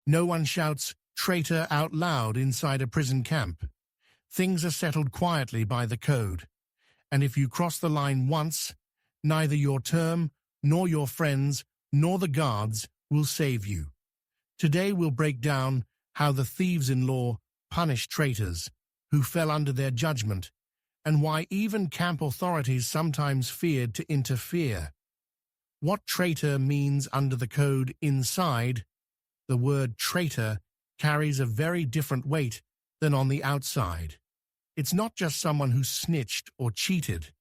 No one shouts "traitor" out loud inside a prison camp. Things are settled quietly by the code. And if you cross the line once, neither your term, nor your friends, nor the guards will save you. Today we'll break down how the Thieves-In-Law punished traitors who fell under their judgment, and why even camp authorities sometimes feared to interfere. What traitor means under the code inside. The word traitor carries a very different weight than on the outside. It's not just someone who snitched or cheated.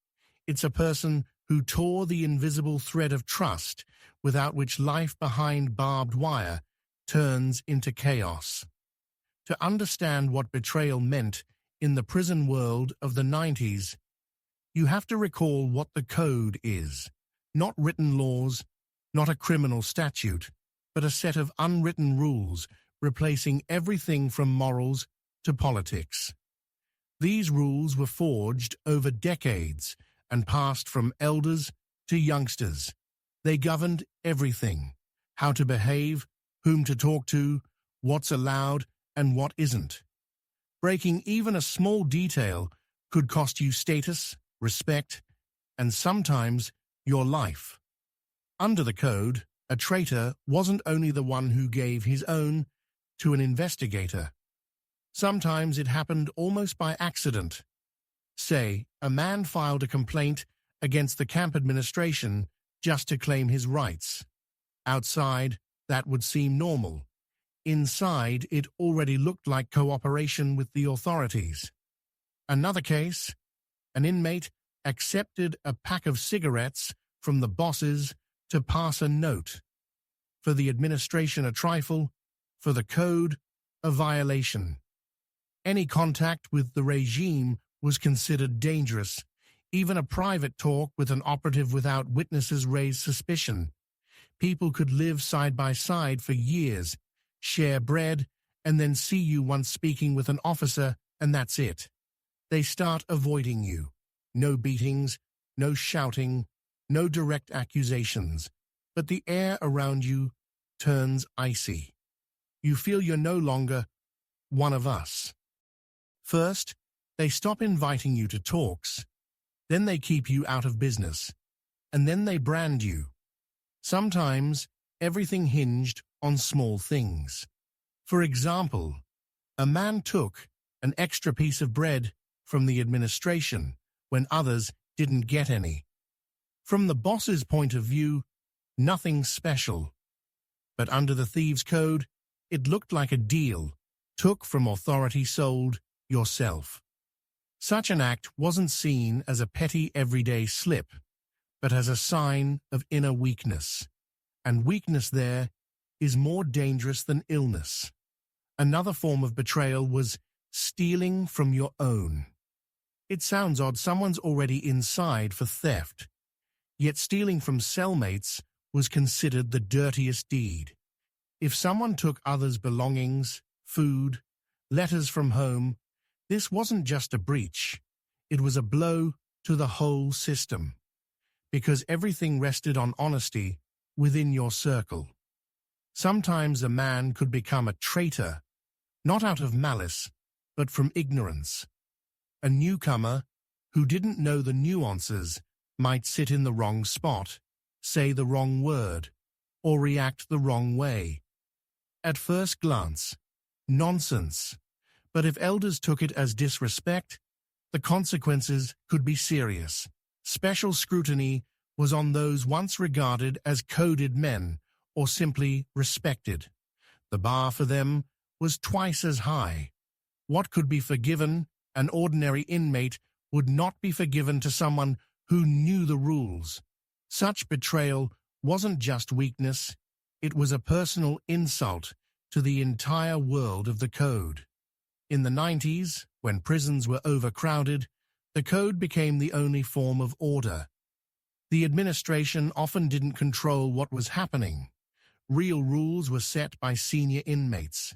It's a person who tore the invisible thread of trust without which life behind barbed wire turns into chaos. To understand what betrayal meant in the prison world of the 90s, you have to recall what the code is. Not written laws, not a criminal statute, but a set of unwritten rules replacing everything from morals to politics. These rules were forged over decades and passed from elders to youngsters. They governed everything: how to behave, whom to talk to, what's allowed and what isn't. Breaking even a small detail could cost you status, respect, and sometimes your life. Under the code, a traitor wasn't only the one who gave his own to an investigator. Sometimes it happened almost by accident. Say, a man filed a complaint against the camp administration just to claim his rights. Outside, that would seem normal. Inside, it already looked like cooperation with the authorities. Another case, an inmate accepted a pack of cigarettes from the bosses to pass a note. For the administration, a trifle; for the code, a violation. Any contact with the regime was considered dangerous. Even a private talk with an operative without witnesses raised suspicion. People could live side by side for years, share bread, and then see you once speaking with an officer, and that's it. They start avoiding you. No beatings, no shouting, no direct accusations, but the air around you turns icy. You feel you're no longer one of us. First, they stop inviting you to talks. Then they keep you out of business. And then they brand you. Sometimes, everything hinged on small things. For example, a man took an extra piece of bread from the administration when others didn't get any. From the boss's point of view, nothing special. But under the Thieves' Code, it looked like a deal: took from authority, sold yourself. Such an act wasn't seen as a petty everyday slip, but as a sign of inner weakness. And weakness there is more dangerous than illness. Another form of betrayal was stealing from your own. It sounds odd, someone's already inside for theft. Yet stealing from cellmates was considered the dirtiest deed. If someone took others' belongings, food, letters from home, this wasn't just a breach. It was a blow to the whole system, because everything rested on honesty within your circle. Sometimes a man could become a traitor, not out of malice, but from ignorance. A newcomer who didn't know the nuances might sit in the wrong spot, say the wrong word, or react the wrong way. At first glance, nonsense. But if elders took it as disrespect, the consequences could be serious. Special scrutiny was on those once regarded as coded men or simply respected. The bar for them was twice as high. What could be forgiven an ordinary inmate would not be forgiven to someone who knew the rules. Such betrayal wasn't just weakness, it was a personal insult to the entire world of the code. In the 90s, when prisons were overcrowded, the code became the only form of order. The administration often didn't control what was happening. Real rules were set by senior inmates.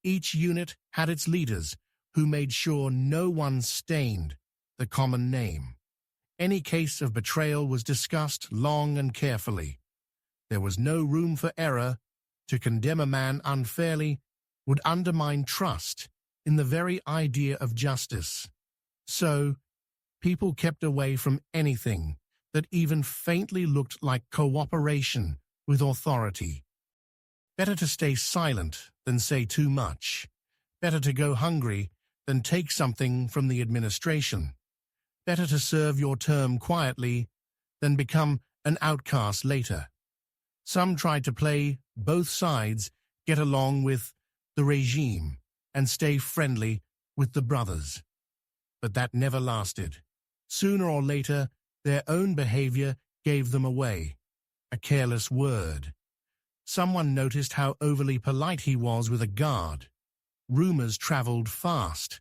Each unit had its leaders, who made sure no one stained the common name. Any case of betrayal was discussed long and carefully. There was no room for error, To condemn a man unfairly would undermine trust in the very idea of justice. So, people kept away from anything that even faintly looked like cooperation with authority. Better to stay silent than say too much. Better to go hungry than take something from the administration. Better to serve your term quietly than become an outcast later. Some tried to play both sides, get along with the regime, and stay friendly with the brothers. But that never lasted. Sooner or later, their own behavior gave them away. A careless word. Someone noticed how overly polite he was with a guard. Rumors traveled fast.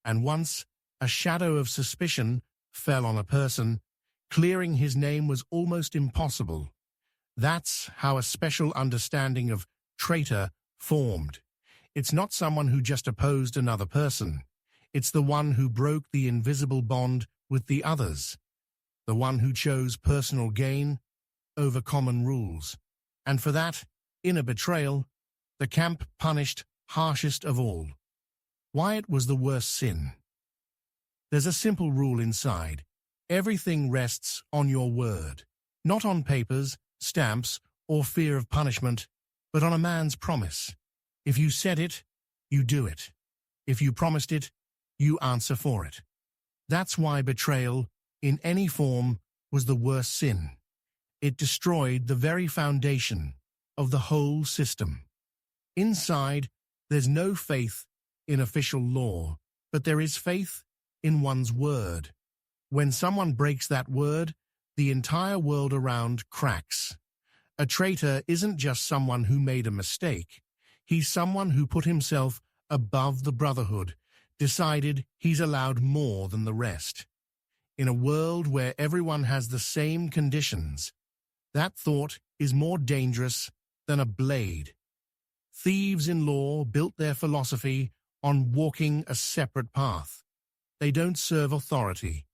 And once a shadow of suspicion fell on a person, clearing his name was almost impossible. That's how a special understanding of traitor formed. It's not someone who just opposed another person. It's the one who broke the invisible bond with the others. The one who chose personal gain over common rules. And for that, in a betrayal, the camp punished harshest of all. Why it was the worst sin. There's a simple rule inside. Everything rests on your word. Not on papers, stamps, or fear of punishment, but on a man's promise. If you said it, you do it. If you promised it, you answer for it. That's why betrayal, in any form, was the worst sin. It destroyed the very foundation of the whole system. Inside, there's no faith in official law, but there is faith in one's word. When someone breaks that word, the entire world around cracks. A traitor isn't just someone who made a mistake. He's someone who put himself above the brotherhood, decided he's allowed more than the rest. In a world where everyone has the same conditions, that thought is more dangerous than a blade. Thieves-in-Law built their philosophy on walking a separate path. They don't serve authority,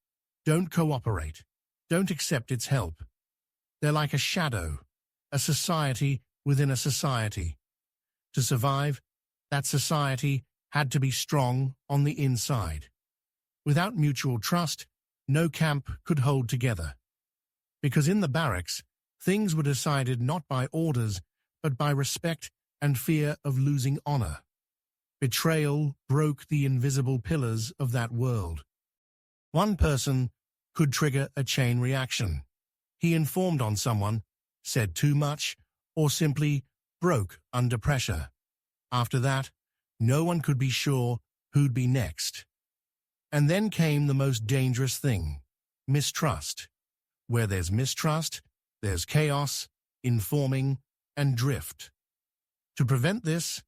don't cooperate, don't accept its help. They're like a shadow, a society within a society. To survive, that society had to be strong on the inside. Without mutual trust, no camp could hold together. Because in the barracks, things were decided not by orders, but by respect and fear of losing honor. Betrayal broke the invisible pillars of that world. One person could trigger a chain reaction. He informed on someone, said too much, or simply broke under pressure. After that, no one could be sure who'd be next. And then came the most dangerous thing, mistrust. Where there's mistrust, there's chaos, informing, and drift. To prevent this,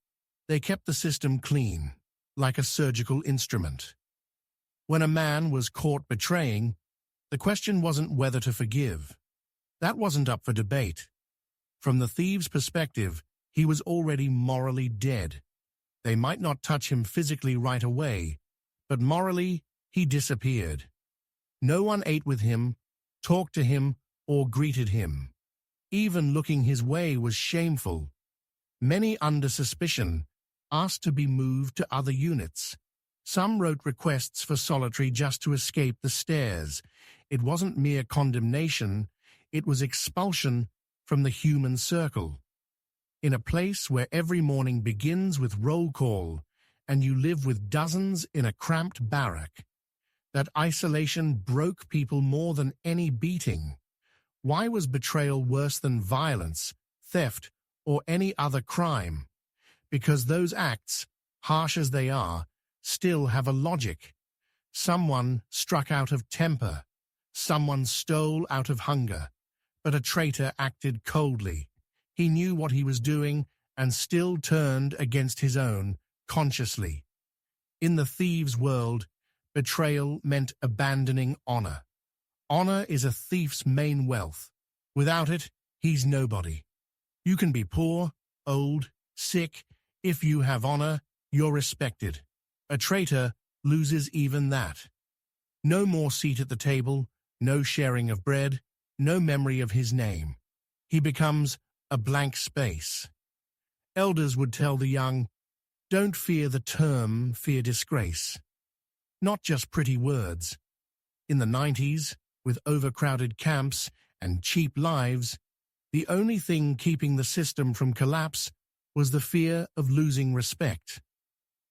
they kept the system clean, like a surgical instrument. When a man was caught betraying, the question wasn't whether to forgive. That wasn't up for debate. From the thief's perspective, he was already morally dead. They might not touch him physically right away, but morally, he disappeared. No one ate with him, talked to him, or greeted him. Even looking his way was shameful. Many under suspicion asked to be moved to other units. Some wrote requests for solitary just to escape the stares. It wasn't mere condemnation, it was expulsion from the human circle. In a place where every morning begins with roll call, and you live with dozens in a cramped barrack, that isolation broke people more than any beating. Why was betrayal worse than violence, theft, or any other crime? Because those acts, harsh as they are, still have a logic. Someone struck out of temper. Someone stole out of hunger. But a traitor acted coldly. He knew what he was doing and still turned against his own, consciously. In the thieves' world, betrayal meant abandoning honor. Honor is a thief's main wealth. Without it, he's nobody. You can be poor, old, sick. If you have honor, you're respected. A traitor loses even that. No more seat at the table, no sharing of bread, no memory of his name. He becomes a blank space. Elders would tell the young, "Don't fear the term, fear disgrace." Not just pretty words. In the 90s, with overcrowded camps and cheap lives, the only thing keeping the system from collapse was the fear of losing respect.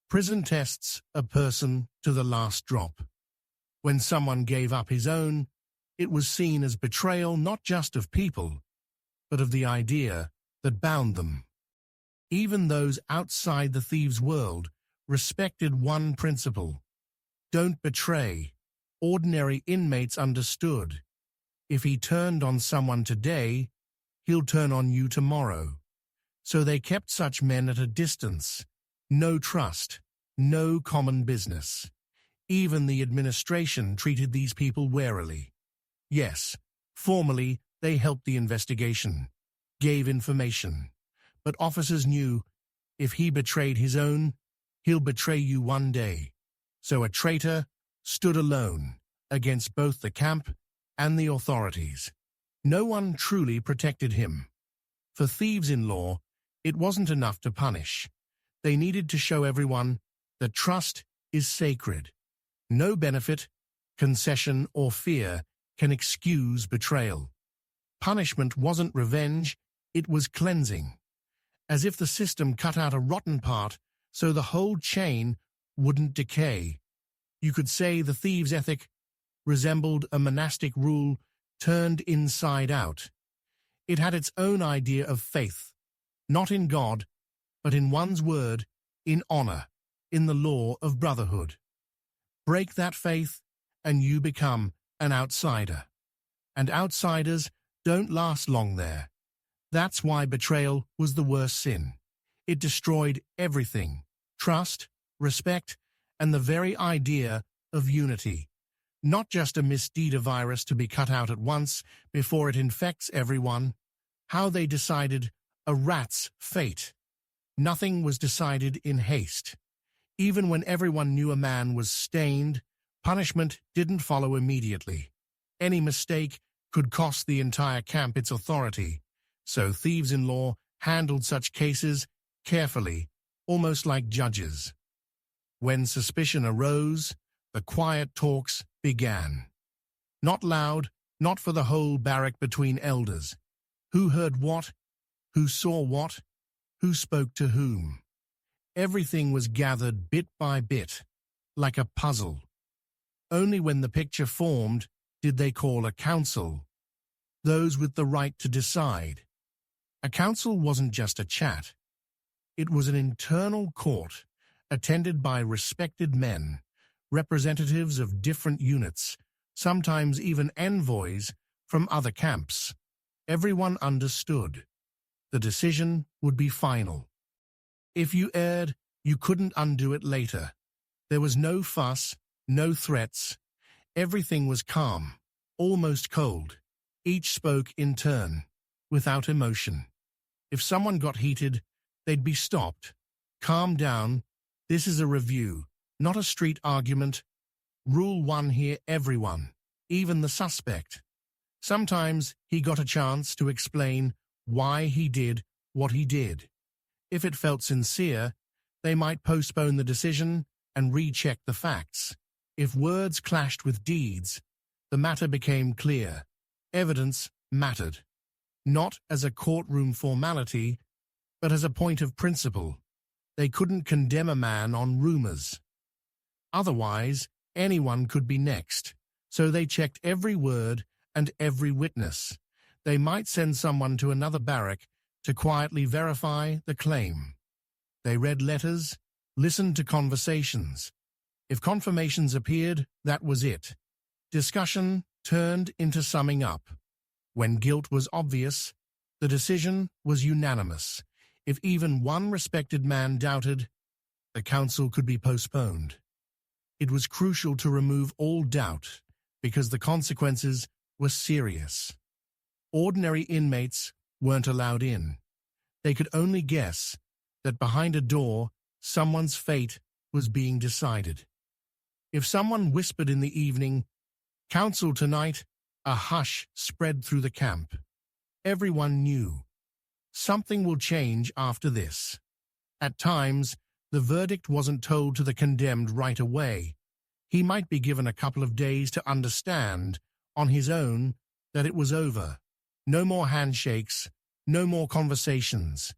Prison tests a person to the last drop. When someone gave up his own, it was seen as betrayal not just of people, but of the idea that bound them. Even those outside the thieves' world respected one principle: don't betray. Ordinary inmates understood. If he turned on someone today, he'll turn on you tomorrow. So they kept such men at a distance. No trust, no common business. Even the administration treated these people warily. Yes, formally they helped the investigation, gave information. But officers knew, if he betrayed his own, he'll betray you one day. So a traitor stood alone against both the camp and the authorities. No one truly protected him. For Thieves-In-Law, it wasn't enough to punish. They needed to show everyone that trust is sacred. No benefit, concession, or fear can excuse betrayal. Punishment wasn't revenge, it was cleansing. As if the system cut out a rotten part so the whole chain wouldn't decay. You could say the thieves' ethic resembled a monastic rule turned inside out. It had its own idea of faith, not in God, but in one's word, in honor, in the law of brotherhood. Break that faith, and you become an outsider. And outsiders don't last long there. That's why betrayal was the worst sin. It destroyed everything: trust, respect, and the very idea of unity. Not just a misdeed virus to be cut out at once before it infects everyone. How they decided a rat's fate. Nothing was decided in haste. Even when everyone knew a man was stained, punishment didn't follow immediately. Any mistake could cost the entire camp its authority, so Thieves-In-Law handled such cases carefully, almost like judges. When suspicion arose, the quiet talks began. Not loud, not for the whole barrack between elders. Who heard what? Who saw what? Who spoke to whom? Everything was gathered bit by bit, like a puzzle. Only when the picture formed did they call a council, those with the right to decide. A council wasn't just a chat. It was an internal court, attended by respected men, representatives of different units, sometimes even envoys from other camps. Everyone understood. The decision would be final. If you erred, you couldn't undo it later. There was no fuss, no threats. Everything was calm, almost cold. Each spoke in turn, without emotion. If someone got heated, they'd be stopped. Calm down. This is a review, not a street argument. Rule 1 here: everyone, even the suspect. Sometimes he got a chance to explain why he did what he did. If it felt sincere, they might postpone the decision and recheck the facts. If words clashed with deeds, the matter became clear. Evidence mattered, not as a courtroom formality, but as a point of principle. They couldn't condemn a man on rumors. Otherwise, anyone could be next, so they checked every word and every witness. They might send someone to another barrack to quietly verify the claim. They read letters, listened to conversations. If confirmations appeared, that was it. Discussion turned into summing up. When guilt was obvious, the decision was unanimous. If even one respected man doubted, the council could be postponed. It was crucial to remove all doubt, because the consequences were serious. Ordinary inmates weren't allowed in. They could only guess that behind a door, someone's fate was being decided. If someone whispered in the evening, "Council tonight," a hush spread through the camp. Everyone knew. Something will change after this. At times, the verdict wasn't told to the condemned right away. He might be given a couple of days to understand, on his own, that it was over. No more handshakes, no more conversations.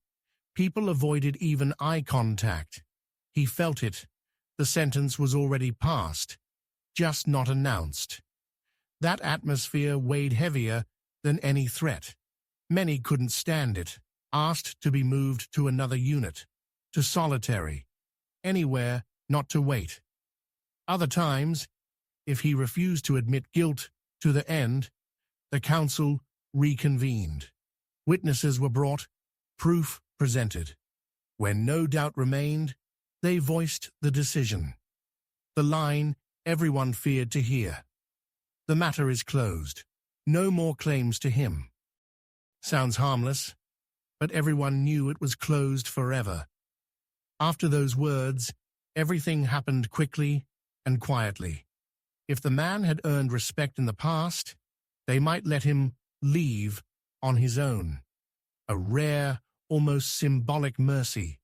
People avoided even eye contact. He felt it. The sentence was already passed, just not announced. That atmosphere weighed heavier than any threat. Many couldn't stand it, asked to be moved to another unit, to solitary, anywhere not to wait. Other times, if he refused to admit guilt to the end, the council reconvened. Witnesses were brought, proof presented. When no doubt remained, they voiced the decision. The line everyone feared to hear. The matter is closed. No more claims to him. Sounds harmless, but everyone knew it was closed forever. After those words, everything happened quickly and quietly. If the man had earned respect in the past, they might let him leave on his own. A rare, almost symbolic mercy.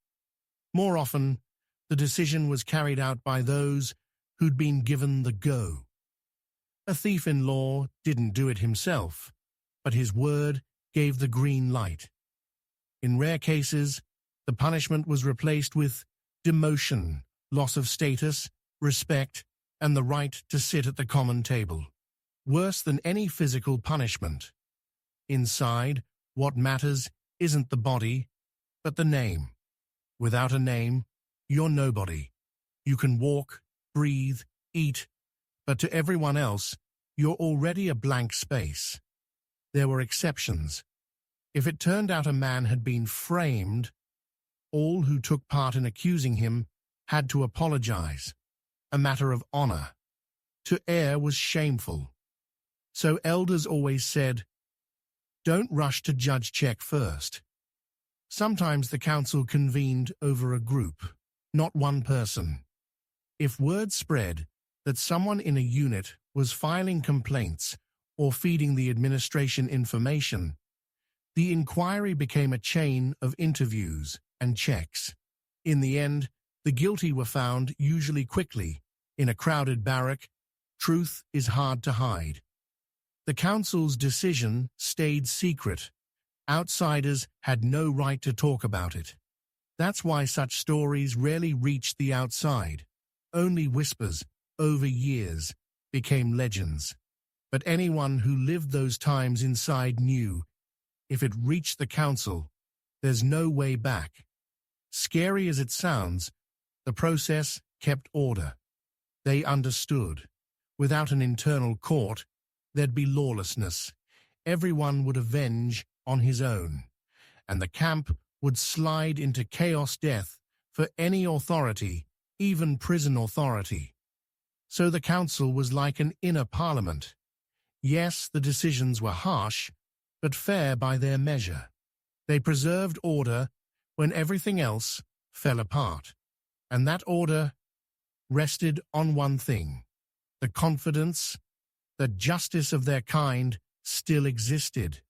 More often, the decision was carried out by those who'd been given the go. A thief-in-law didn't do it himself, but his word gave the green light. In rare cases, the punishment was replaced with demotion, loss of status, respect, and the right to sit at the common table. Worse than any physical punishment. Inside, what matters isn't the body, but the name. Without a name, you're nobody. You can walk, breathe, eat, but to everyone else, you're already a blank space. There were exceptions. If it turned out a man had been framed, all who took part in accusing him had to apologize. A matter of honor. To err was shameful. So elders always said, "Don't rush to judge check first." Sometimes the council convened over a group, not one person. If word spread that someone in a unit was filing complaints or feeding the administration information, the inquiry became a chain of interviews and checks. In the end, the guilty were found, usually quickly. In a crowded barrack, truth is hard to hide. The council's decision stayed secret. Outsiders had no right to talk about it. That's why such stories rarely reached the outside. Only whispers, over years, became legends. But anyone who lived those times inside knew, if it reached the council, there's no way back. Scary as it sounds, the process kept order. They understood. Without an internal court, there'd be lawlessness. Everyone would avenge on his own, and the camp would slide into chaos death for any authority, even prison authority. So the council was like an inner parliament. Yes, the decisions were harsh, but fair by their measure. They preserved order when everything else fell apart. And that order rested on one thing: the confidence that justice of their kind still existed.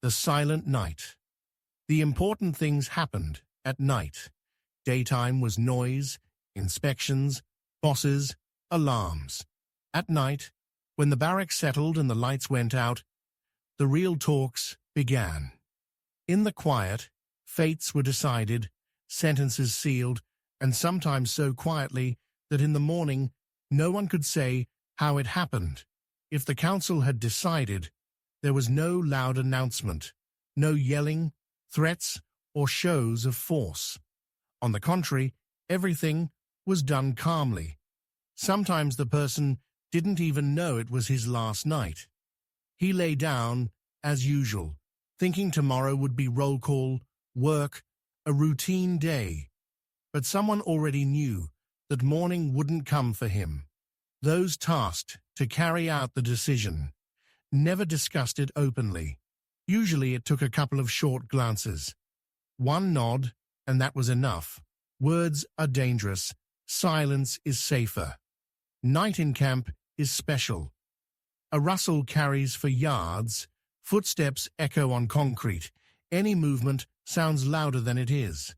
The silent night. The important things happened at night. Daytime was noise, inspections, bosses, alarms. At night, when the barracks settled and the lights went out, the real talks began. In the quiet, fates were decided, sentences sealed, and sometimes so quietly that in the morning no one could say how it happened. If the council had decided, there was no loud announcement, no yelling, threats, or shows of force. On the contrary, everything was done calmly. Sometimes the person didn't even know it was his last night. He lay down, as usual, thinking tomorrow would be roll call, work, a routine day. But someone already knew that morning wouldn't come for him. Those tasked to carry out the decision never discussed it openly. Usually it took a couple of short glances. One nod, and that was enough. Words are dangerous. Silence is safer. Night in camp is special. A rustle carries for yards. Footsteps echo on concrete. Any movement sounds louder than it is,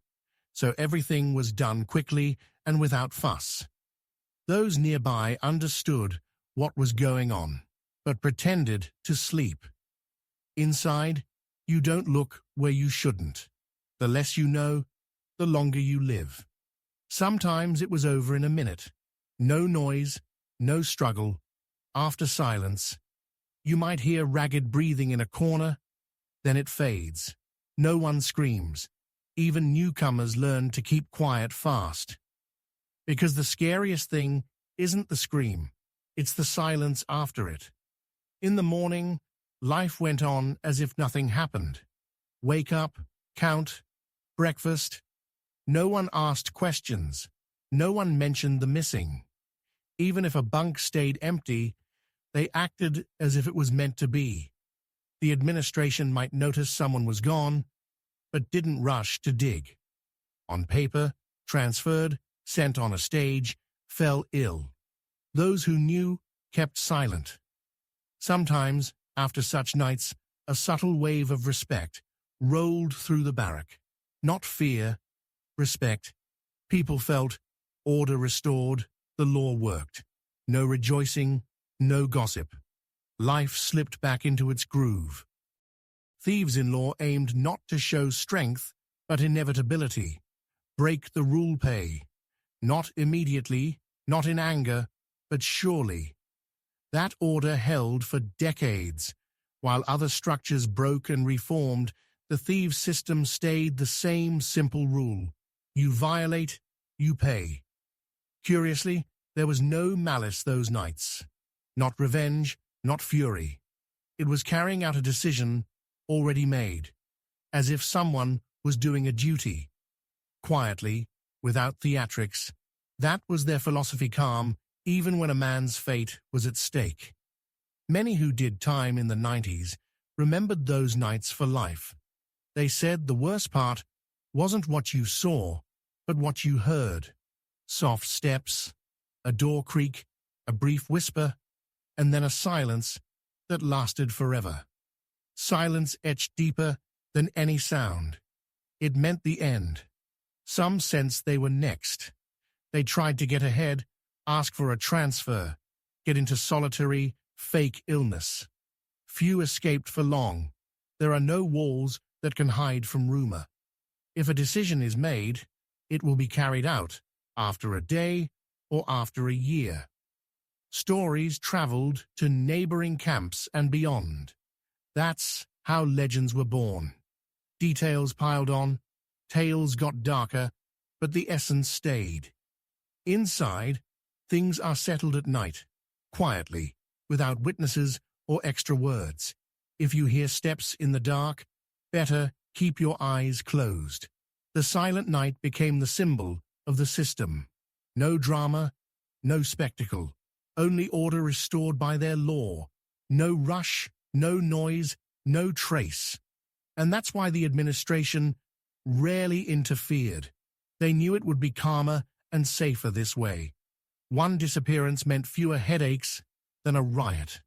so everything was done quickly and without fuss. Those nearby understood what was going on, but pretended to sleep. Inside, you don't look where you shouldn't. The less you know, the longer you live. Sometimes it was over in a minute. No noise, no struggle. After silence, you might hear ragged breathing in a corner, then it fades. No one screams. Even newcomers learn to keep quiet fast. Because the scariest thing isn't the scream, it's the silence after it. In the morning, life went on as if nothing happened. Wake up, count, breakfast. No one asked questions. No one mentioned the missing. Even if a bunk stayed empty, they acted as if it was meant to be. The administration might notice someone was gone, but didn't rush to dig. On paper, transferred, sent on a stage, fell ill. Those who knew kept silent. Sometimes, after such nights, a subtle wave of respect rolled through the barrack. Not fear, respect. People felt order restored, the law worked. No rejoicing, no gossip. Life slipped back into its groove. Thieves-In-Law aimed not to show strength, but inevitability. Break the rule pay. Not immediately, not in anger, but surely. That order held for decades. While other structures broke and reformed, the thieves' system stayed the same simple rule. You violate, you pay. Curiously, there was no malice those nights. Not revenge, not fury. It was carrying out a decision already made, as if someone was doing a duty. Quietly, without theatrics, that was their philosophy, calm, even when a man's fate was at stake. Many who did time in the 90s remembered those nights for life. They said the worst part wasn't what you saw, but what you heard. Soft steps, a door creak, a brief whisper, and then a silence that lasted forever. Silence etched deeper than any sound. It meant the end. Some sensed they were next. They tried to get ahead, ask for a transfer, get into solitary, fake illness. Few escaped for long. There are no walls that can hide from rumor. If a decision is made, it will be carried out after a day or after a year. Stories traveled to neighboring camps and beyond. That's how legends were born. Details piled on, tales got darker, but the essence stayed. Inside, things are settled at night, quietly, without witnesses or extra words. If you hear steps in the dark, better keep your eyes closed. The silent night became the symbol of the system. No drama, no spectacle, only order restored by their law. No rush, no noise, no trace. And that's why the administration rarely interfered. They knew it would be calmer and safer this way. One disappearance meant fewer headaches than a riot.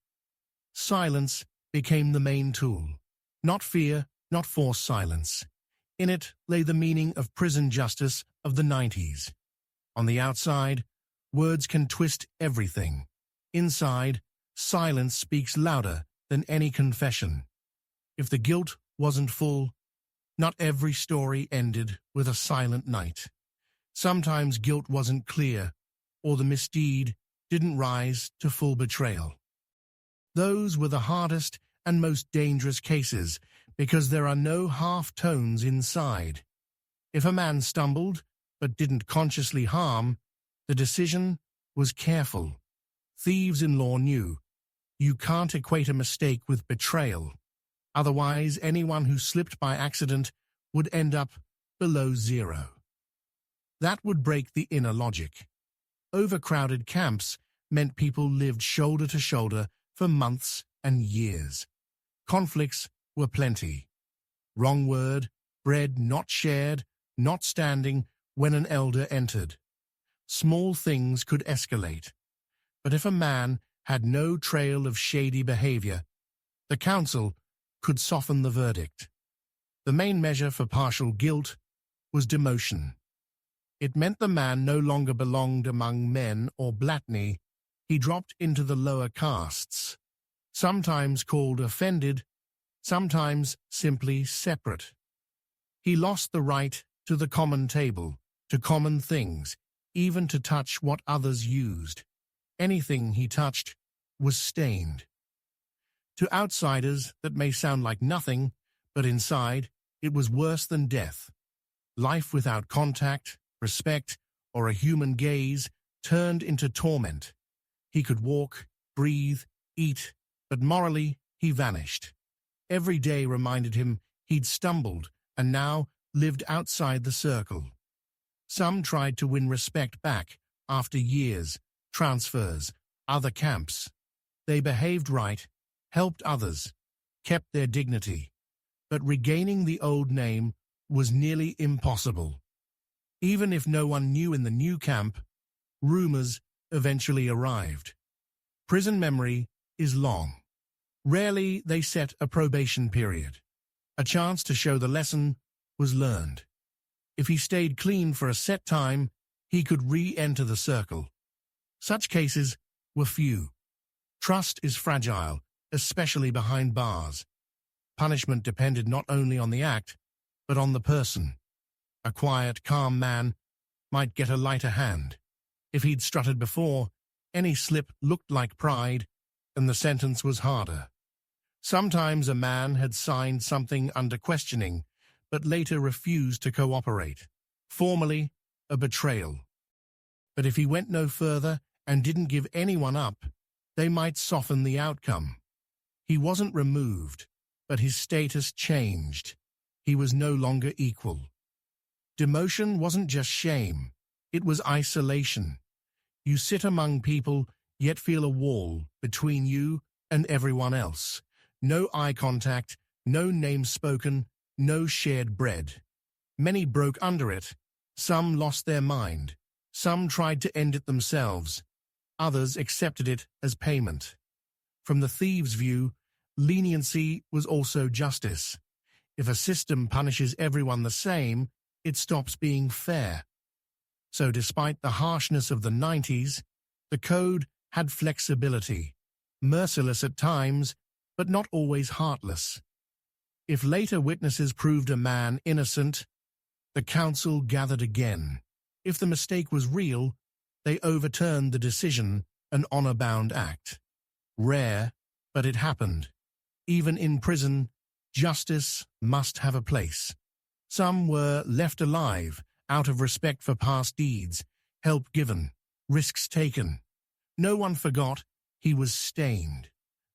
Silence became the main tool. Not fear, not forced silence. In it lay the meaning of prison justice of the 90s. On the outside, words can twist everything. Inside, silence speaks louder than any confession. If the guilt wasn't full, not every story ended with a silent night. Sometimes guilt wasn't clear, or the misdeed didn't rise to full betrayal. Those were the hardest and most dangerous cases because there are no half-tones inside. If a man stumbled but didn't consciously harm, the decision was careful. Thieves-In-Law knew you can't equate a mistake with betrayal. Otherwise, anyone who slipped by accident would end up below zero. That would break the inner logic. Overcrowded camps meant people lived shoulder to shoulder for months and years. Conflicts were plenty. Wrong word, bread not shared, not standing when an elder entered. Small things could escalate. But if a man had no trail of shady behavior, the council could soften the verdict. The main measure for partial guilt was demotion. It meant the man no longer belonged among men or blatni. He dropped into the lower castes, sometimes called offended, sometimes simply separate. He lost the right to the common table, to common things, even to touch what others used. Anything he touched was stained. To outsiders, that may sound like nothing, but inside, it was worse than death. Life without contact, respect, or a human gaze turned into torment. He could walk, breathe, eat, but morally he vanished. Every day reminded him he'd stumbled and now lived outside the circle. Some tried to win respect back after years, transfers, other camps. They behaved right, helped others, kept their dignity. But regaining the old name was nearly impossible. Even if no one knew in the new camp, rumors eventually arrived. Prison memory is long. Rarely they set a probation period. A chance to show the lesson was learned. If he stayed clean for a set time, he could re-enter the circle. Such cases were few. Trust is fragile, especially behind bars. Punishment depended not only on the act, but on the person. A quiet, calm man might get a lighter hand. If he'd strutted before, any slip looked like pride, and the sentence was harder. Sometimes a man had signed something under questioning, but later refused to cooperate. Formally, a betrayal. But if he went no further and didn't give anyone up, they might soften the outcome. He wasn't removed, but his status changed. He was no longer equal. Demotion wasn't just shame, it was isolation. You sit among people, yet feel a wall between you and everyone else. No eye contact, no name spoken, no shared bread. Many broke under it. Some lost their mind. Some tried to end it themselves. Others accepted it as payment. From the thieves' view, leniency was also justice. If a system punishes everyone the same, it stops being fair. So despite the harshness of the 90s, the code had flexibility, merciless at times, but not always heartless. If later witnesses proved a man innocent, the council gathered again. If the mistake was real, they overturned the decision, an honor-bound act. Rare, but it happened. Even in prison, justice must have a place. Some were left alive, out of respect for past deeds, help given, risks taken. No one forgot he was stained,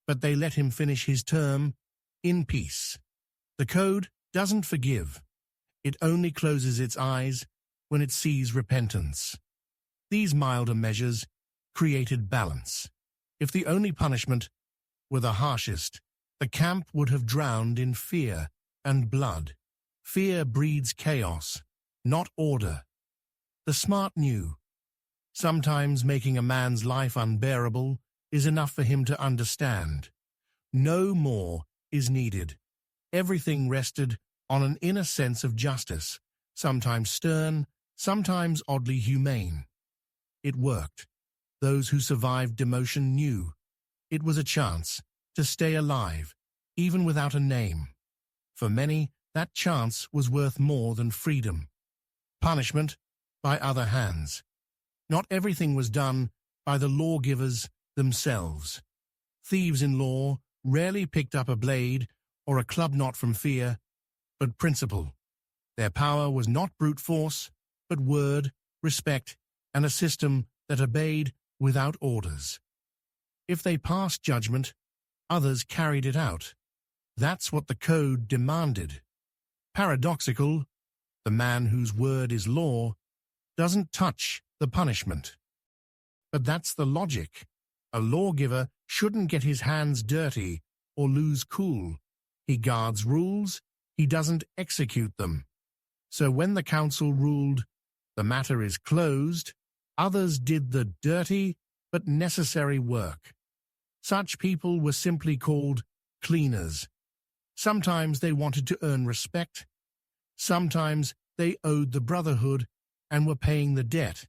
but they let him finish his term in peace. The code doesn't forgive. It only closes its eyes when it sees repentance. These milder measures created balance. If the only punishment were the harshest, the camp would have drowned in fear and blood. Fear breeds chaos, not order. The smart knew. Sometimes making a man's life unbearable is enough for him to understand. No more is needed. Everything rested on an inner sense of justice, sometimes stern, sometimes oddly humane. It worked. Those who survived demotion knew. It was a chance to stay alive, even without a name. For many, that chance was worth more than freedom. Punishment by other hands. Not everything was done by the lawgivers themselves. Thieves-In-Law rarely picked up a blade or a club knot from fear, but principle. Their power was not brute force, but word, respect, and a system that obeyed without orders. If they passed judgment, others carried it out. That's what the code demanded. Paradoxical, the man whose word is law doesn't touch the punishment. But that's the logic. A lawgiver shouldn't get his hands dirty or lose cool. He guards rules, he doesn't execute them. So when the council ruled, the matter is closed, others did the dirty but necessary work. Such people were simply called cleaners. Sometimes they wanted to earn respect. Sometimes they owed the brotherhood and were paying the debt.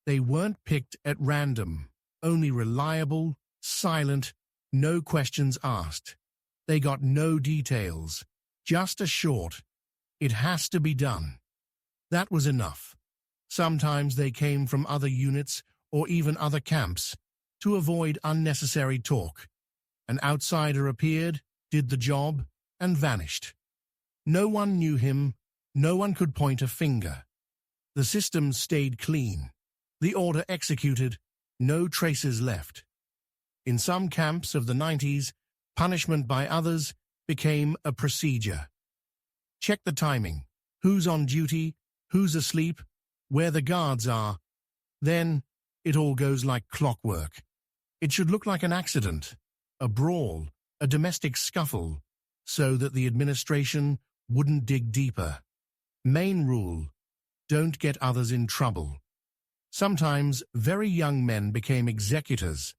They weren't picked at random, only reliable, silent, no questions asked. They got no details, just a short, "It has to be done." That was enough. Sometimes they came from other units or even other camps to avoid unnecessary talk. An outsider appeared, did the job, and vanished. No one knew him, no one could point a finger. The system stayed clean, the order executed, no traces left. In some camps of the 90s, punishment by others became a procedure. Check the timing, who's on duty, who's asleep, where the guards are. Then it all goes like clockwork. It should look like an accident, a brawl, a domestic scuffle, so that the administration wouldn't dig deeper. Main rule: don't get others in trouble. Sometimes very young men became executors,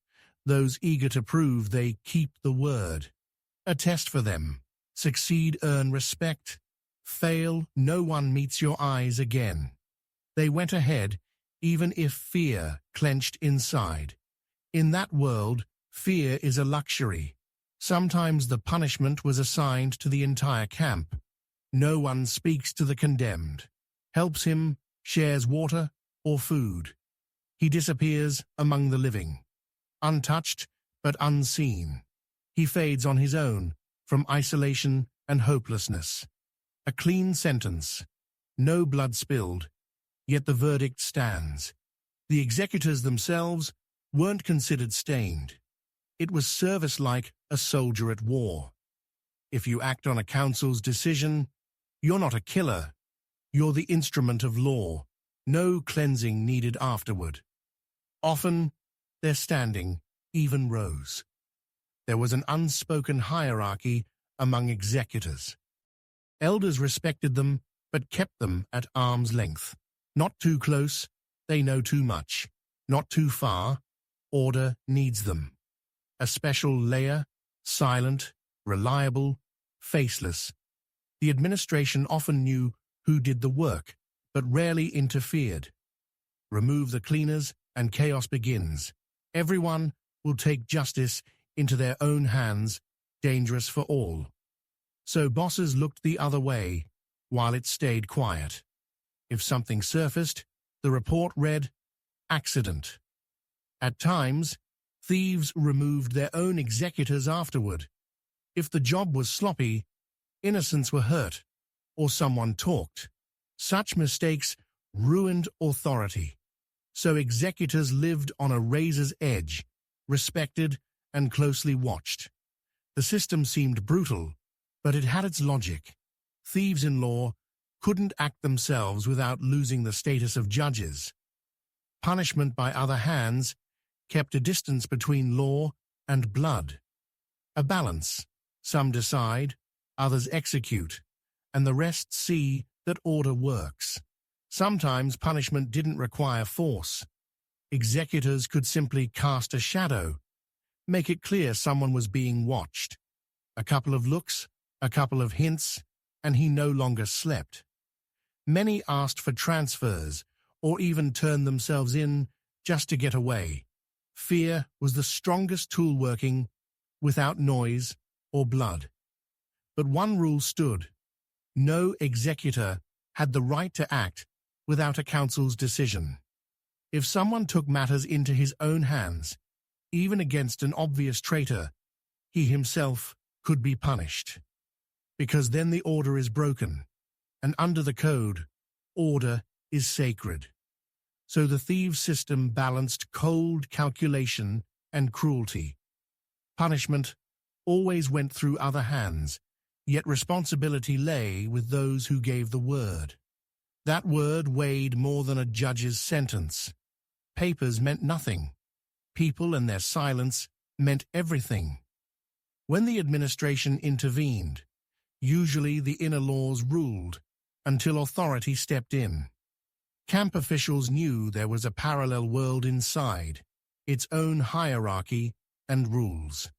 those eager to prove they keep the word. A test for them: succeed, earn respect; fail, no one meets your eyes again. They went ahead, even if fear clenched inside. In that world, fear is a luxury. Sometimes the punishment was assigned to the entire camp. No one speaks to the condemned, helps him, shares water or food. He disappears among the living, untouched but unseen. He fades on his own from isolation and hopelessness. A clean sentence, no blood spilled, yet the verdict stands. The executors themselves weren't considered stained. It was service like a soldier at war. If you act on a council's decision, you're not a killer. You're the instrument of law. No cleansing needed afterward. Often, their standing even rose. There was an unspoken hierarchy among executors. Elders respected them, but kept them at arm's length. Not too close, they know too much. Not too far, order needs them. A special layer, silent, reliable, faceless. The administration often knew who did the work, but rarely interfered. Remove the cleaners and chaos begins. Everyone will take justice into their own hands, dangerous for all. So bosses looked the other way, while it stayed quiet. If something surfaced, the report read, "Accident." At times, thieves removed their own executors afterward. If the job was sloppy, innocents were hurt, or someone talked. Such mistakes ruined authority. So executors lived on a razor's edge, respected and closely watched. The system seemed brutal, but it had its logic. Thieves-in-law couldn't act themselves without losing the status of judges. Punishment by other hands kept a distance between law and blood. A balance. Some decide, others execute, and the rest see that order works. Sometimes punishment didn't require force. Executors could simply cast a shadow, make it clear someone was being watched. A couple of looks, a couple of hints, and he no longer slept. Many asked for transfers or even turned themselves in just to get away. Fear was the strongest tool working without noise or blood. But one rule stood: no executor had the right to act without a council's decision. If someone took matters into his own hands, even against an obvious traitor, he himself could be punished. Because then the order is broken, and under the code, order is sacred. So the thieves' system balanced cold calculation and cruelty. Punishment always went through other hands, yet responsibility lay with those who gave the word. That word weighed more than a judge's sentence. Papers meant nothing. People and their silence meant everything. When the administration intervened, usually the inner laws ruled, until authority stepped in. Camp officials knew there was a parallel world inside, its own hierarchy and rules.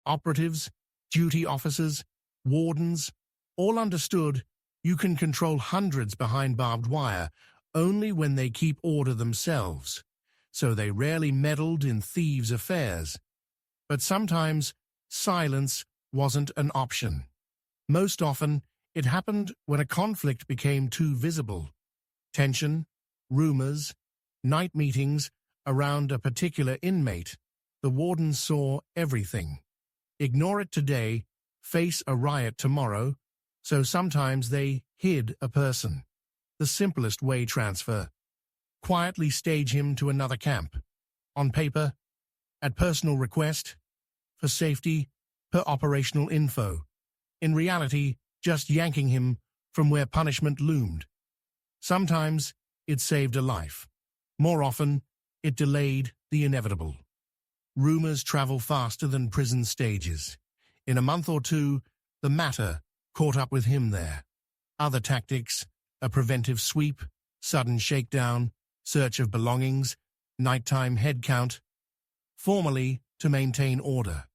Operatives, duty officers, wardens, all understood you can control hundreds behind barbed wire only when they keep order themselves, so they rarely meddled in thieves' affairs. But sometimes silence wasn't an option. Most often, it happened when a conflict became too visible. Tension, rumors, night meetings around a particular inmate. The wardens saw everything. Ignore it today, face a riot tomorrow, so sometimes they hid a person. The simplest way transfer. Quietly stage him to another camp. On paper, at personal request, for safety, per operational info. In reality, just yanking him from where punishment loomed. Sometimes it saved a life. More often, it delayed the inevitable. Rumors travel faster than prison stages. In a month or two, the matter caught up with him there. Other tactics, a preventive sweep, sudden shakedown, search of belongings, nighttime head count, formally to maintain order.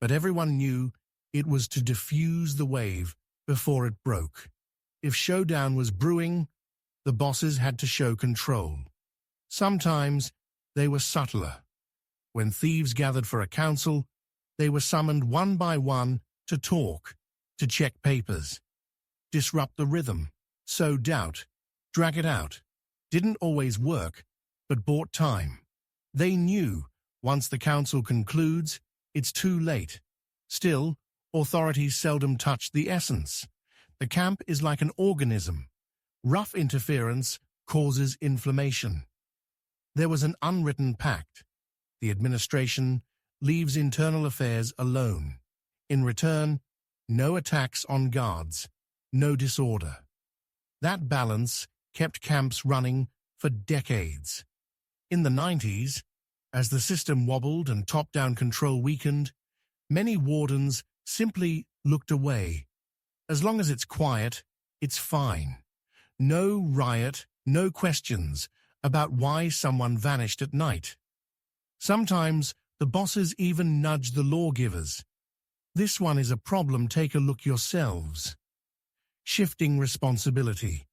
But everyone knew it was to diffuse the wave before it broke. If showdown was brewing, the bosses had to show control. Sometimes they were subtler. When thieves gathered for a council, they were summoned one by one to talk, to check papers, disrupt the rhythm, sow doubt, drag it out. Didn't always work, but bought time. They knew, once the council concludes, it's too late. Still, authorities seldom touch the essence. The camp is like an organism. Rough interference causes inflammation. There was an unwritten pact. The administration leaves internal affairs alone. In return, no attacks on guards, no disorder. That balance kept camps running for decades. In the 90s, as the system wobbled and top-down control weakened, many wardens simply looked away. As long as it's quiet, it's fine. No riot, no questions about why someone vanished at night. Sometimes the bosses even nudge the lawgivers. This one is a problem, take a look yourselves. Shifting responsibility.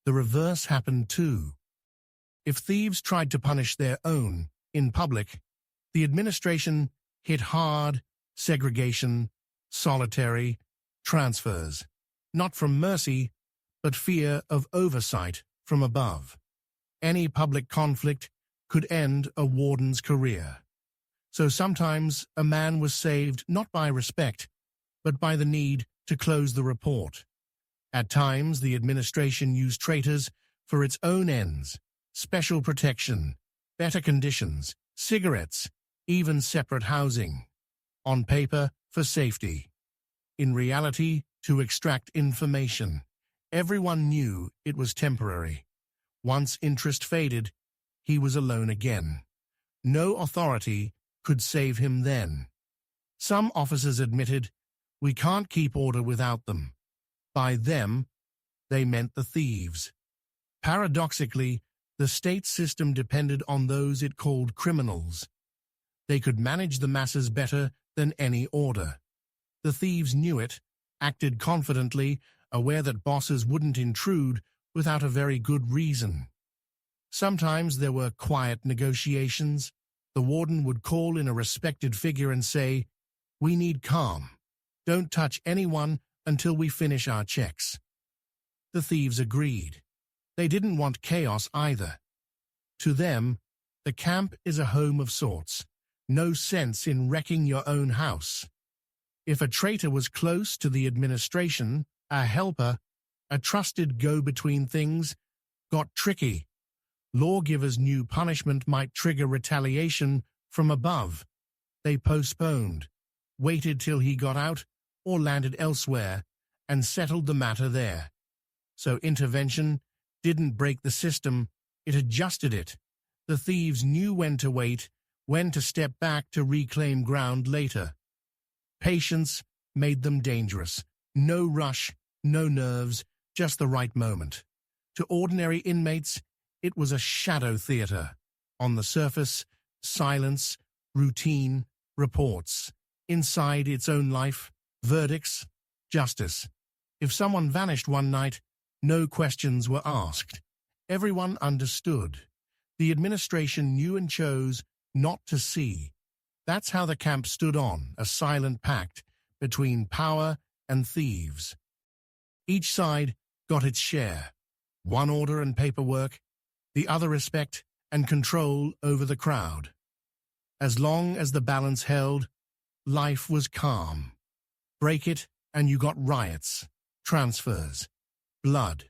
The reverse happened too. If thieves tried to punish their own, in public, the administration hit hard, segregation, solitary, transfers. Not from mercy, but fear of oversight from above. Any public conflict could end a warden's career. So sometimes a man was saved not by respect, but by the need to close the report. At times, the administration used traitors for its own ends, special protection, better conditions, cigarettes, even separate housing. On paper, for safety. In reality, to extract information. Everyone knew it was temporary. Once interest faded, he was alone again. No authority could save him then. Some officers admitted, "We can't keep order without them." By them, they meant the thieves. Paradoxically, the state system depended on those it called criminals. They could manage the masses better than any order. The thieves knew it, acted confidently, aware that bosses wouldn't intrude without a very good reason. Sometimes there were quiet negotiations. The warden would call in a respected figure and say, "We need calm. Don't touch anyone until we finish our checks." The thieves agreed. They didn't want chaos either. To them, the camp is a home of sorts. No sense in wrecking your own house. If a traitor was close to the administration, a helper, a trusted go-between, things got tricky. Lawgivers knew punishment might trigger retaliation from above. They postponed, waited till he got out or landed elsewhere, and settled the matter there. So intervention didn't break the system, it adjusted it. The thieves knew when to wait, when to step back to reclaim ground later. Patience made them dangerous. No rush, no nerves, just the right moment. To ordinary inmates, it was a shadow theater. On the surface, silence, routine, reports. Inside its own life, verdicts, justice. If someone vanished one night, no questions were asked. Everyone understood. The administration knew and chose not to see. That's how the camp stood on, a silent pact between power and thieves. Each side got its share. One order and paperwork, the other respect and control over the crowd. As long as the balance held, life was calm. Break it and you got riots, transfers, blood.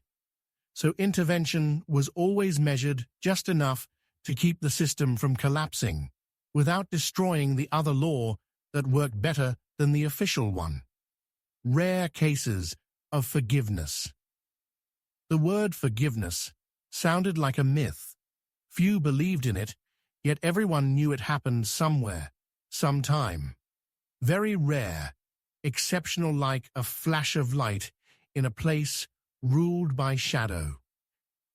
So intervention was always measured just enough to keep the system from collapsing, without destroying the other law that worked better than the official one. Rare cases of forgiveness. The word forgiveness sounded like a myth. Few believed in it, yet everyone knew it happened somewhere, sometime. Very rare, exceptional, like a flash of light in a place ruled by shadow.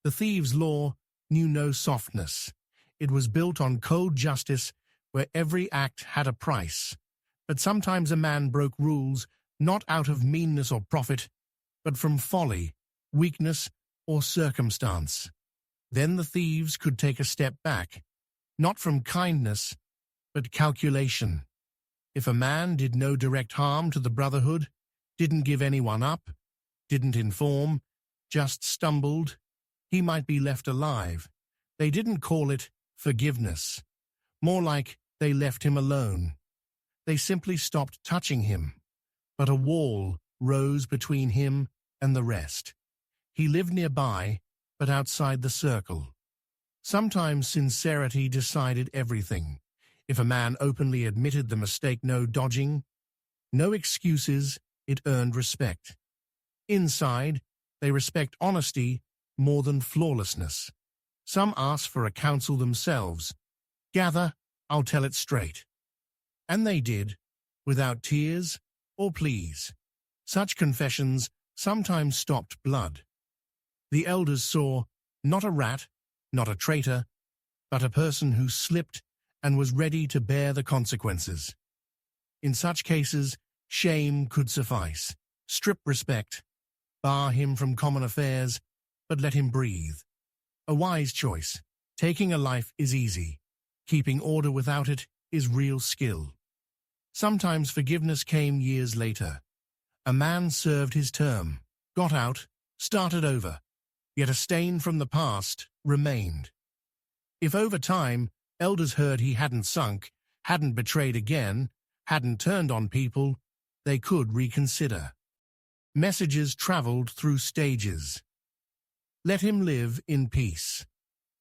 The thieves' law knew no softness. It was built on cold justice where every act had a price. But sometimes a man broke rules not out of meanness or profit, but from folly, weakness, or circumstance. Then the thieves could take a step back, not from kindness, but calculation. If a man did no direct harm to the brotherhood, didn't give anyone up, didn't inform, just stumbled, he might be left alive. They didn't call it forgiveness. More like they left him alone. They simply stopped touching him. But a wall rose between him and the rest. He lived nearby, but outside the circle. Sometimes sincerity decided everything. If a man openly admitted the mistake, no dodging, no excuses, it earned respect. Inside, they respect honesty more than flawlessness. Some ask for a counsel themselves. Gather, I'll tell it straight. And they did, without tears or pleas. Such confessions sometimes stopped blood. The elders saw not a rat, not a traitor, but a person who slipped and was ready to bear the consequences. In such cases, shame could suffice. Strip respect, bar him from common affairs, but let him breathe. A wise choice. Taking a life is easy. Keeping order without it is real skill. Sometimes forgiveness came years later. A man served his term, got out, started over, yet a stain from the past remained. If over time, elders heard he hadn't sunk, hadn't betrayed again, hadn't turned on people, they could reconsider. Messages traveled through stages. Let him live in peace.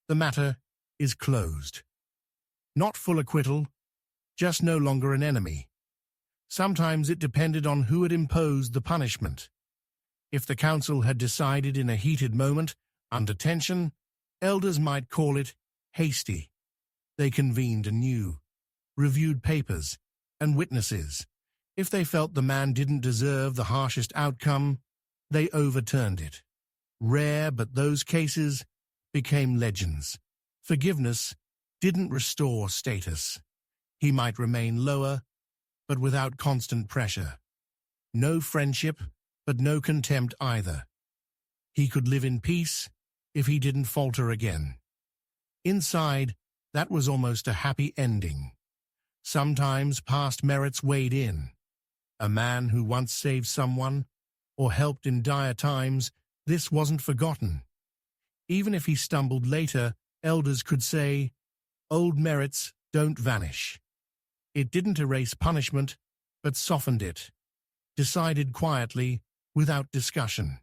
The matter is closed. Not full acquittal, just no longer an enemy. Sometimes it depended on who had imposed the punishment. If the council had decided in a heated moment, under tension, elders might call it hasty. They convened anew, reviewed papers and witnesses. If they felt the man didn't deserve the harshest outcome, they overturned it. Rare, but those cases became legends. Forgiveness didn't restore status. He might remain lower, but without constant pressure. No friendship, but no contempt either. He could live in peace if he didn't falter again. Inside, that was almost a happy ending. Sometimes past merits weighed in. A man who once saved someone, or helped in dire times, this wasn't forgotten. Even if he stumbled later, elders could say, old merits don't vanish. It didn't erase punishment, but softened it. Decided quietly, without discussion.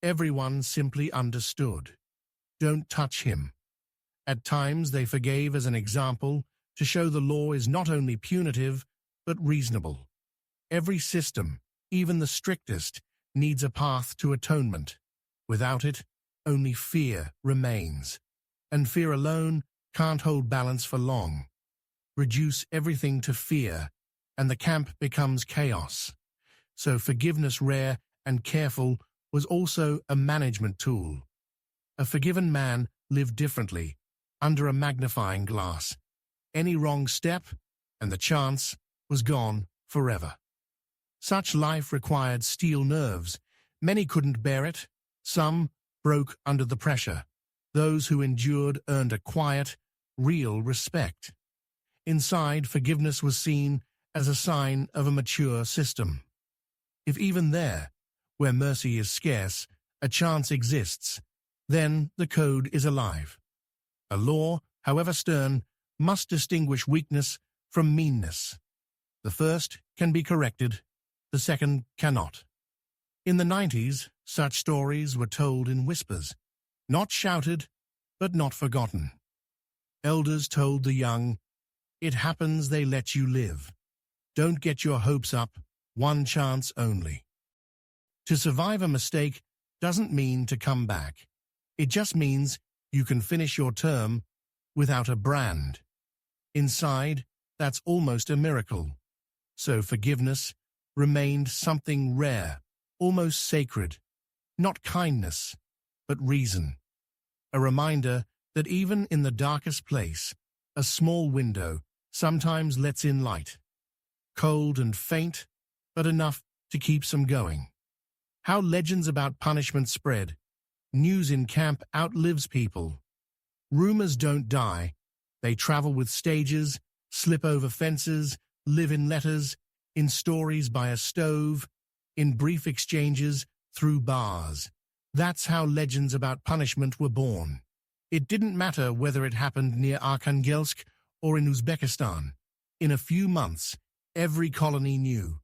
Everyone simply understood. Don't touch him. At times they forgave as an example, to show the law is not only punitive, but reasonable. Every system, even the strictest, needs a path to atonement. Without it, only fear remains. And fear alone can't hold balance for long. Reduce everything to fear, and the camp becomes chaos. So forgiveness, rare and careful, was also a management tool. A forgiven man lived differently, under a magnifying glass. Any wrong step, and the chance was gone forever. Such life required steel nerves. Many couldn't bear it. Some broke under the pressure. Those who endured earned a quiet, real respect. Inside, forgiveness was seen as a sign of a mature system. If even there, where mercy is scarce, a chance exists, then the code is alive. A law, however stern, must distinguish weakness from meanness. The first can be corrected, the second cannot. In the 90s, such stories were told in whispers, not shouted, but not forgotten. Elders told the young, "It happens, they let you live. Don't get your hopes up, one chance only." To survive a mistake doesn't mean to come back. It just means you can finish your term without a brand. Inside, that's almost a miracle. So forgiveness remained something rare, almost sacred, not kindness, but reason. A reminder that even in the darkest place, a small window sometimes lets in light. Cold and faint, but enough to keep some going. How legends about punishment spread. News in camp outlives people. Rumors don't die. They travel with stages, slip over fences, live in letters, in stories by a stove, in brief exchanges through bars. That's how legends about punishment were born. It didn't matter whether it happened near Arkhangelsk or in Uzbekistan. In a few months, every colony knew.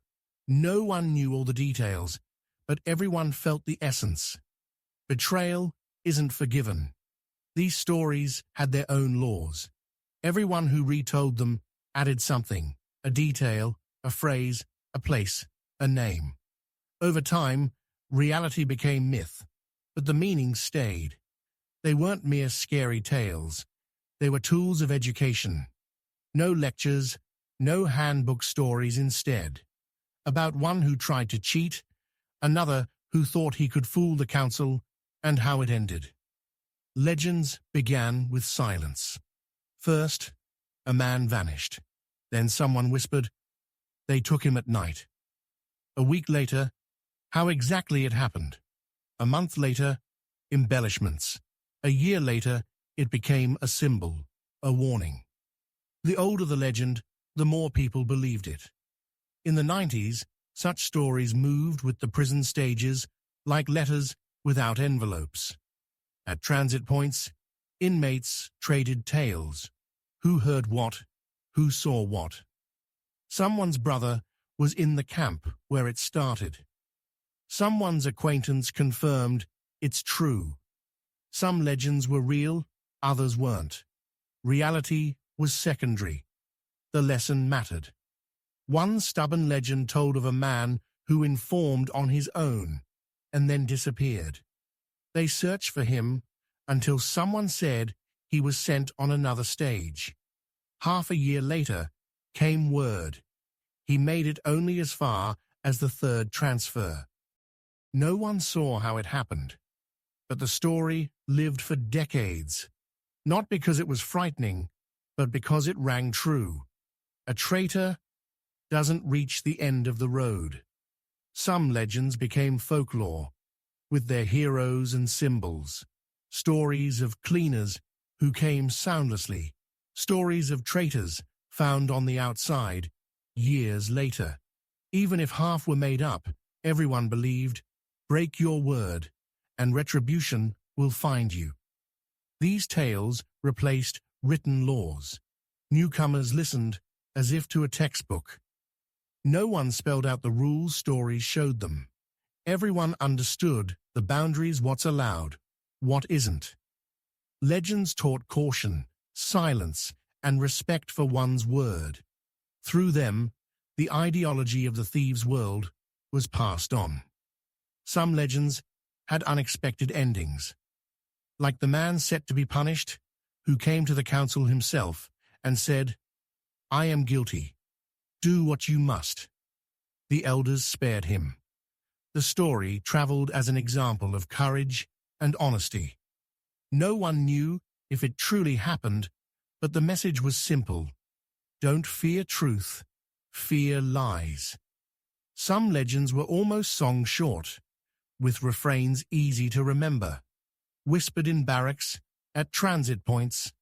No one knew all the details, but everyone felt the essence. Betrayal isn't forgiven. These stories had their own laws. Everyone who retold them added something, a detail, a phrase, a place, a name. Over time, reality became myth, but the meaning stayed. They weren't mere scary tales. They were tools of education. No lectures, no handbook stories instead. About one who tried to cheat, another who thought he could fool the council, and how it ended. Legends began with silence. First, a man vanished. Then someone whispered, "They took him at night." A week later, how exactly it happened. A month later, embellishments. A year later, it became a symbol, a warning. The older the legend, the more people believed it. In the 90s, such stories moved with the prison stages like letters without envelopes. At transit points, inmates traded tales. Who heard what? Who saw what? Someone's brother was in the camp where it started. Someone's acquaintance confirmed it's true. Some legends were real, others weren't. Reality was secondary. The lesson mattered. One stubborn legend told of a man who informed on his own and then disappeared. They searched for him until someone said he was sent on another stage. Half a year later came word. He made it only as far as the third transfer. No one saw how it happened, but the story lived for decades, not because it was frightening, but because it rang true. A traitor doesn't reach the end of the road. Some legends became folklore, with their heroes and symbols. Stories of cleaners who came soundlessly. Stories of traitors found on the outside years later. Even if half were made up, everyone believed, break your word, and retribution will find you. These tales replaced written laws. Newcomers listened as if to a textbook. No one spelled out the rules stories showed them. Everyone understood the boundaries, what's allowed, what isn't. Legends taught caution, silence, and respect for one's word. Through them, the ideology of the thieves' world was passed on. Some legends had unexpected endings, like the man set to be punished, who came to the council himself and said, "I am guilty. Do what you must." The elders spared him. The story traveled as an example of courage and honesty. No one knew if it truly happened, but the message was simple. Don't fear truth, fear lies. Some legends were almost song short, with refrains easy to remember. Whispered in barracks, at transit points,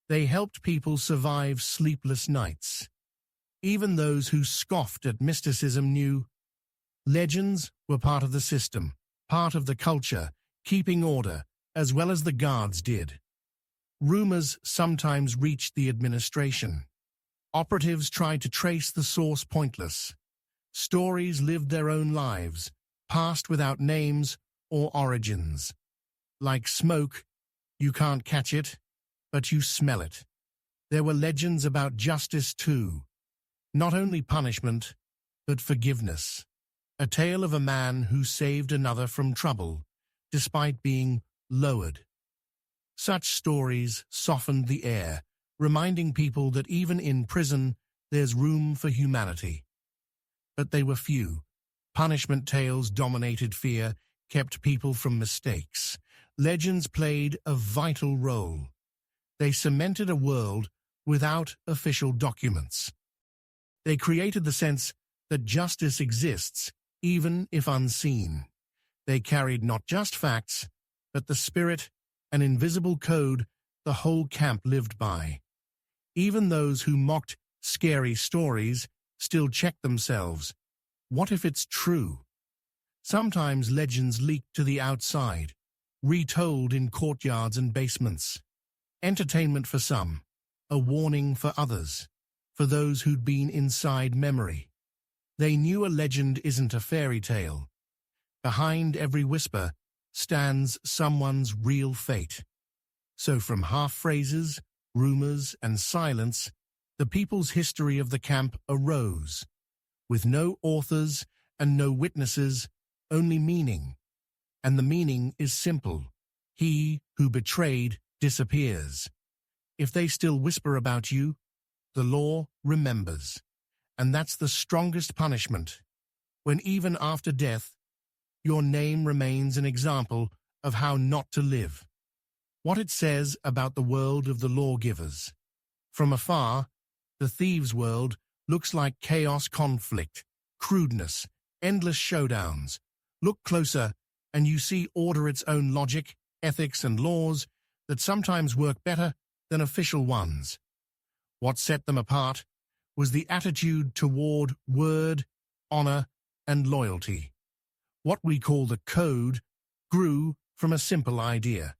they helped people survive sleepless nights. Even those who scoffed at mysticism knew legends were part of the system, part of the culture, keeping order, as well as the guards did. Rumors sometimes reached the administration. Operatives tried to trace the source pointless. Stories lived their own lives, passed without names or origins. Like smoke, you can't catch it, but you smell it. There were legends about justice too. Not only punishment, but forgiveness. A tale of a man who saved another from trouble, despite being lowered. Such stories softened the air, reminding people that even in prison, there's room for humanity. But they were few. Punishment tales dominated fear, kept people from mistakes. Legends played a vital role. They cemented a world without official documents. They created the sense that justice exists, even if unseen. They carried not just facts, but the spirit, an invisible code the whole camp lived by. Even those who mocked scary stories still checked themselves. What if it's true? Sometimes legends leaked to the outside, retold in courtyards and basements. Entertainment for some, a warning for others, for those who'd been inside memory. They knew a legend isn't a fairy tale. Behind every whisper stands someone's real fate. So from half-phrases, rumors, and silence, the people's history of the camp arose, with no authors and no witnesses, only meaning. And the meaning is simple. He who betrayed disappears. If they still whisper about you, the law remembers. And that's the strongest punishment, when even after death, your name remains an example of how not to live. What it says about the world of the lawgivers. From afar, the thieves' world looks like chaos, conflict, crudeness, endless showdowns. Look closer, and you see order, its own logic, ethics, and laws that sometimes work better than official ones. What set them apart was the attitude toward word, honor, and loyalty. What we call the code grew from a simple idea.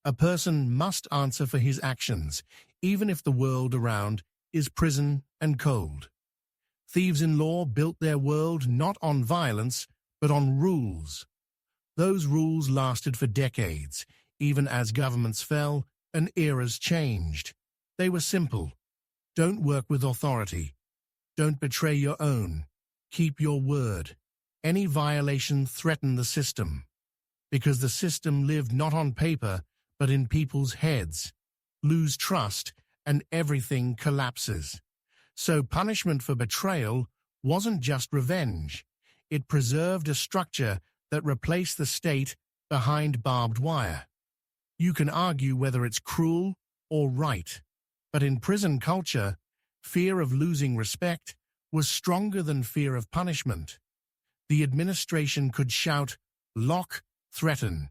A person must answer for his actions, even if the world around is prison and cold. Thieves-In-Law built their world not on violence, but on rules. Those rules lasted for decades, even as governments fell and eras changed. They were simple. Don't work with authority. Don't betray your own. Keep your word. Any violation threatened the system, because the system lived not on paper, but in people's heads. Lose trust, and everything collapses. So punishment for betrayal wasn't just revenge. It preserved a structure that replaced the state behind barbed wire. You can argue whether it's cruel or right, but in prison culture, fear of losing respect was stronger than fear of punishment. The administration could shout, lock, threaten.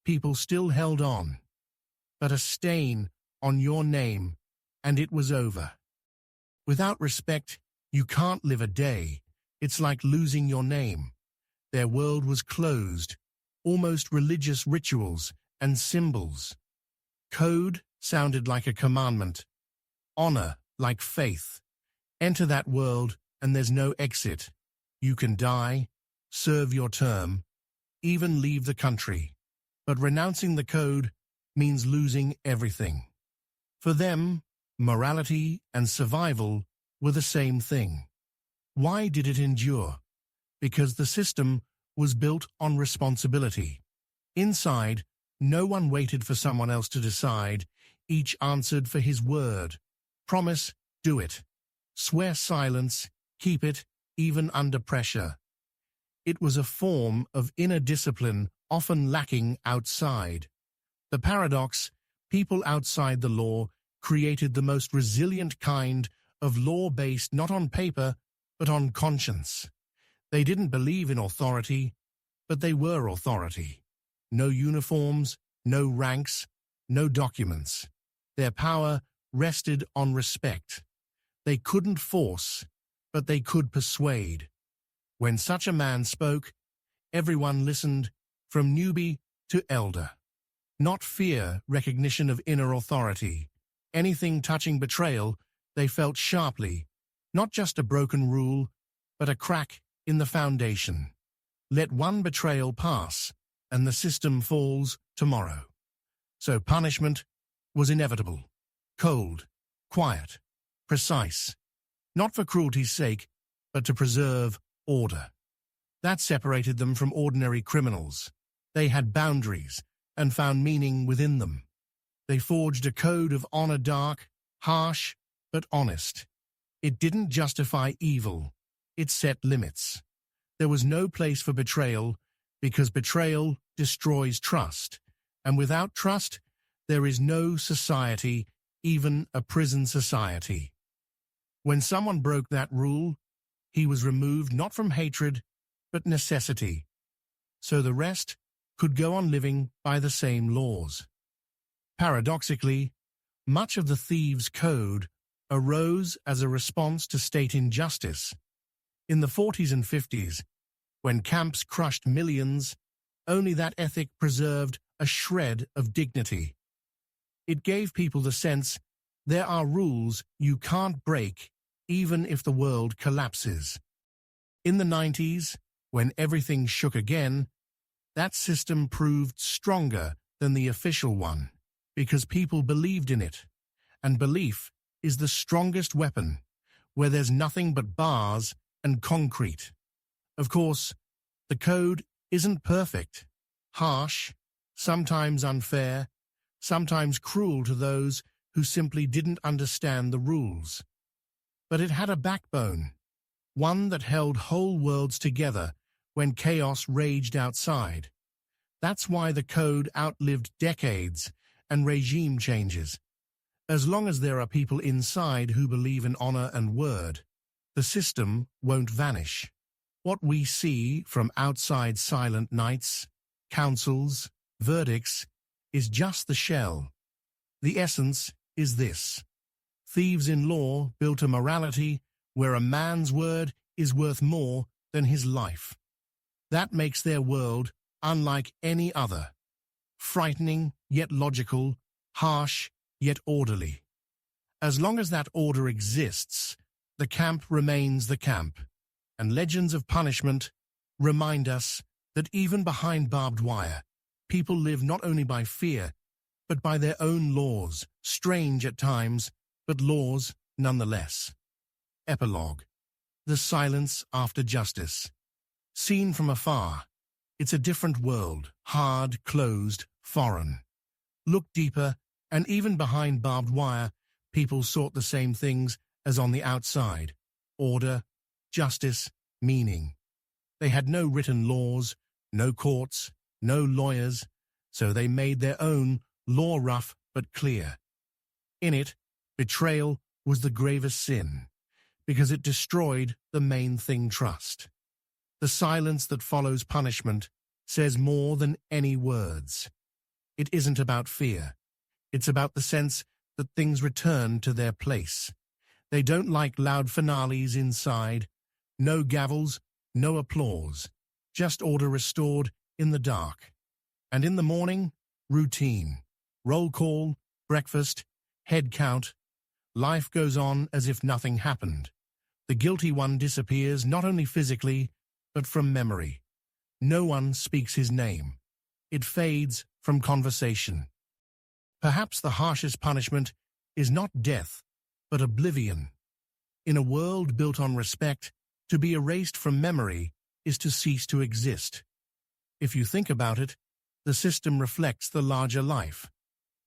People still held on. But a stain on your name, and it was over. Without respect, you can't live a day. It's like losing your name. Their world was closed, almost religious rituals and symbols. Code sounded like a commandment. Honor like faith. Enter that world and there's no exit. You can die, serve your term, even leave the country. But renouncing the code means losing everything. For them, morality and survival were the same thing. Why did it endure? Because the system was built on responsibility. Inside, no one waited for someone else to decide. Each answered for his word. Promise, do it. Swear silence, keep it, even under pressure. It was a form of inner discipline often lacking outside. The paradox, people outside the law created the most resilient kind of law based not on paper, but on conscience. They didn't believe in authority, but they were authority. No uniforms, no ranks, no documents. Their power rested on respect. They couldn't force, but they could persuade. When such a man spoke, everyone listened, from newbie to elder. Not fear, recognition of inner authority. Anything touching betrayal, they felt sharply, not just a broken rule, but a crack in the foundation. Let one betrayal pass, and the system falls tomorrow. So punishment was inevitable, cold, quiet, precise, not for cruelty's sake, but to preserve order. That separated them from ordinary criminals. They had boundaries and found meaning within them. They forged a code of honor, dark, harsh, but honest. It didn't justify evil. It set limits. There was no place for betrayal, because betrayal destroys trust. And without trust, there is no society, even a prison society. When someone broke that rule, he was removed not from hatred, but necessity. So the rest could go on living by the same laws. Paradoxically, much of the thieves' code arose as a response to state injustice. In the 40s and 50s, when camps crushed millions, only that ethic preserved a shred of dignity. It gave people the sense there are rules you can't break, even if the world collapses. In the 90s, when everything shook again, that system proved stronger than the official one, because people believed in it, and belief is the strongest weapon, where there's nothing but bars and concrete. Of course, the code isn't perfect, harsh, sometimes unfair, sometimes cruel to those who simply didn't understand the rules. But it had a backbone, one that held whole worlds together when chaos raged outside. That's why the code outlived decades and regime changes. As long as there are people inside who believe in honor and word, the system won't vanish. What we see from outside silent nights, councils, verdicts, is just the shell. The essence is this. Thieves-in-Law built a morality where a man's word is worth more than his life. That makes their world unlike any other. Frightening, yet logical, harsh, yet orderly. As long as that order exists, the camp remains the camp, and legends of punishment remind us that even behind barbed wire, people live not only by fear, but by their own laws, strange at times, but laws nonetheless. Epilogue. The silence after justice. Seen from afar, it's a different world, hard, closed, foreign. Look deeper, and even behind barbed wire, people sought the same things as on the outside: order, justice, meaning. They had no written laws, no courts, no lawyers, so they made their own law, rough but clear. In it, betrayal was the gravest sin, because it destroyed the main thing: trust. The silence that follows punishment says more than any words. It isn't about fear. It's about the sense that things return to their place. They don't like loud finales inside. No gavels, no applause. Just order restored in the dark. And in the morning, routine. Roll call, breakfast, head count. Life goes on as if nothing happened. The guilty one disappears not only physically, but from memory. No one speaks his name. It fades from conversation. Perhaps the harshest punishment is not death, but oblivion. In a world built on respect, to be erased from memory is to cease to exist. If you think about it, the system reflects the larger life.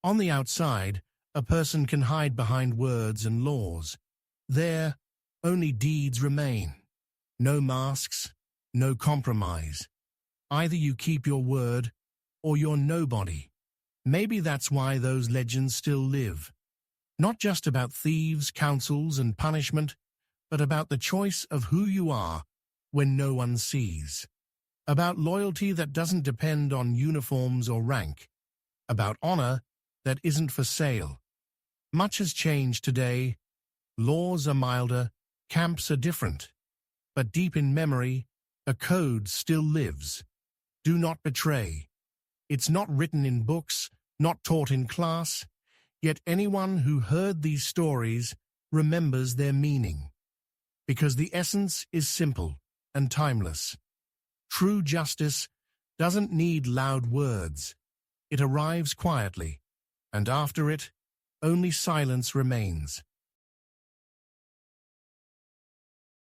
On the outside, a person can hide behind words and laws. There, only deeds remain. No masks, no compromise. Either you keep your word, or you're nobody. Maybe that's why those legends still live. Not just about thieves, councils, and punishment, but about the choice of who you are when no one sees. About loyalty that doesn't depend on uniforms or rank. About honor that isn't for sale. Much has changed today. Laws are milder, camps are different. But deep in memory, a code still lives. Do not betray. It's not written in books, not taught in class, yet anyone who heard these stories remembers their meaning. Because the essence is simple and timeless. True justice doesn't need loud words. It arrives quietly, and after it, only silence remains.